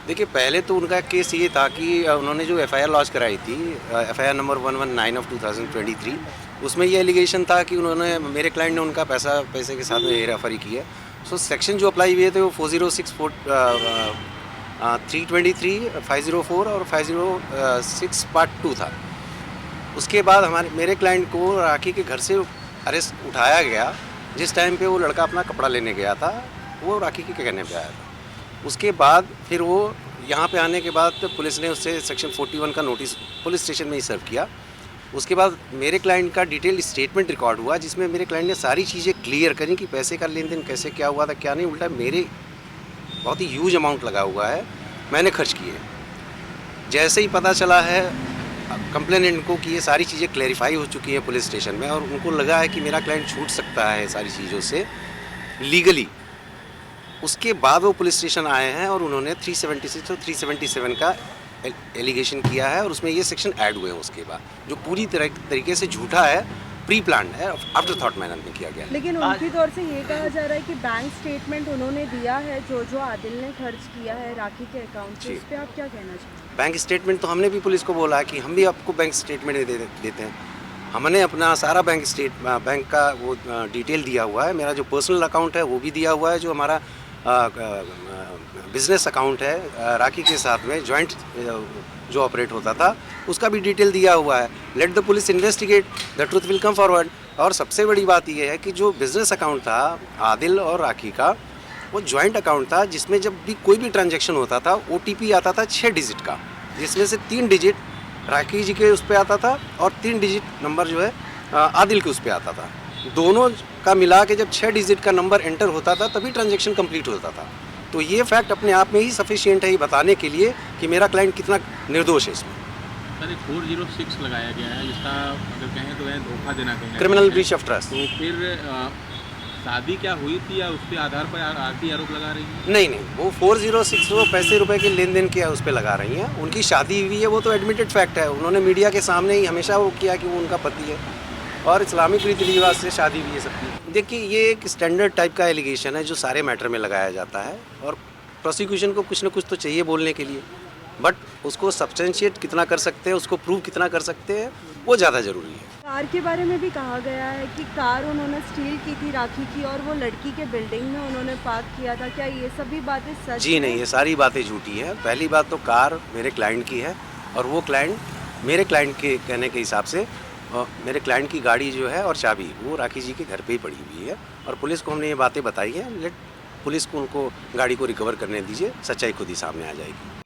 देखिए, पहले तो उनका केस ये था कि उन्होंने जो एफआईआर लॉन्च कराई थी, एफआईआर नंबर 119 ऑफ 2023, उसमें ये एलिगेशन था कि उन्होंने मेरे क्लाइंट ने उनका पैसे के साथ में हेराफेरी की है। सो सेक्शन जो अप्लाई हुए थे वो 406 323, 504 और 506 पार्ट 2 था। उसके बाद मेरे क्लाइंट को राखी के घर से अरेस्ट उठाया गया, जिस टाइम पे वो लड़का अपना कपड़ा लेने गया था, वो राखी के कहने पे आया था। उसके बाद फिर वो यहाँ पे आने के बाद पुलिस ने उससे सेक्शन 41 का नोटिस पुलिस स्टेशन में ही सर्व किया। उसके बाद मेरे क्लाइंट का डिटेल स्टेटमेंट रिकॉर्ड हुआ, जिसमें मेरे क्लाइंट ने सारी चीज़ें क्लियर करी कि पैसे का लेन देन कैसे क्या हुआ था, क्या नहीं। उल्टा मेरे बहुत ही ह्यूज अमाउंट लगा हुआ है, मैंने खर्च किए। जैसे ही पता चला है कंप्लेनेंट को कि ये सारी चीज़ें क्लैरिफाई हो चुकी हैं पुलिस स्टेशन में, और उनको लगा है कि मेरा क्लाइंट छूट सकता है सारी चीज़ों से लीगली, उसके बाद वो पुलिस स्टेशन आए हैं और उन्होंने 376 और 377 का एलिगेशन किया है, और उसमें ये सेक्शन ऐड हुए हैं उसके बाद, जो पूरी तरीके से झूठा है, प्री प्लान है, आफ्टर थॉट मैनर में किया गया है। लेकिन उनकी तौर से ये कहा जा रहा है कि बैंक स्टेटमेंट उन्होंने दिया है जो आदिल ने खर्च किया है राखी के अकाउंट से, इस पे आप क्या कहना चाहेंगे? बैंक स्टेटमेंट तो हमने भी पुलिस को बोला है कि हम भी आपको बैंक स्टेटमेंट देते हैं। हमने अपना सारा बैंक का वो डिटेल दिया हुआ है। मेरा जो पर्सनल अकाउंट है वो भी दिया हुआ है, जो हमारा बिजनेस अकाउंट है राखी के साथ में जॉइंट जो ऑपरेट होता था, उसका भी डिटेल दिया हुआ है। Let the police investigate, the truth will come forward. और सबसे बड़ी बात यह है कि जो बिज़नेस अकाउंट था आदिल और राखी का, वो जॉइंट अकाउंट था, जिसमें जब भी कोई भी ट्रांजैक्शन होता था OTP आता था 6 डिजिट का, जिसमें से 3 डिजिट राखी जी के उस पर आता था और 3 डिजिट नंबर जो है आदिल के उस पर आता था। दोनों का मिला के जब 6 डिजिट का नंबर एंटर होता था तभी ट्रांजैक्शन कंप्लीट होता था। तो ये फैक्ट अपने आप में ही सफिशिएंट है ये बताने के लिए कि मेरा क्लाइंट कितना निर्दोष है इसमें। सर 406 लगाया गया है, जिसका अगर कहें तो है धोखा देना कहें, क्रिमिनल ब्रीच ऑफ ट्रस्ट। तो फिर शादी क्या हुई थी या उसके आधार पर आरती आरोप लगा रही है? नहीं, वो 406 वो पैसे रुपए के लेन देन किया उस पर लगा रही हैं। उनकी शादी हुई है, वो तो एडमिटेड फैक्ट है। उन्होंने मीडिया के सामने ही हमेशा वो किया कि वो उनका पति है और इस्लामिक रीति रिवाज से शादी हुई है सबकी। देखिए, ये एक स्टैंडर्ड टाइप का एलिगेशन है जो सारे मैटर में लगाया जाता है, और प्रोसिक्यूशन को कुछ ना कुछ तो चाहिए बोलने के लिए, बट उसको सब्सटेंशिएट कितना कर सकते हैं, उसको प्रूव कितना कर सकते हैं, वो ज़्यादा ज़रूरी है। कार के बारे में भी कहा गया है कि कार उन्होंने स्टील की थी राखी की, और वो लड़की के बिल्डिंग में उन्होंने पार्क किया था। क्या ये सभी बातें सच जी नहीं, ये सारी बातें झूठी हैं। पहली बात तो कार मेरे क्लाइंट की है, और वो क्लाइंट मेरे क्लाइंट के कहने के हिसाब से मेरे क्लाइंट की गाड़ी जो है और चाबी वो राखी जी के घर पे ही पड़ी हुई है, और पुलिस को हमने ये बातें बताई हैं। लेट पुलिस को उनको गाड़ी को रिकवर करने दीजिए, सच्चाई खुद ही सामने आ जाएगी।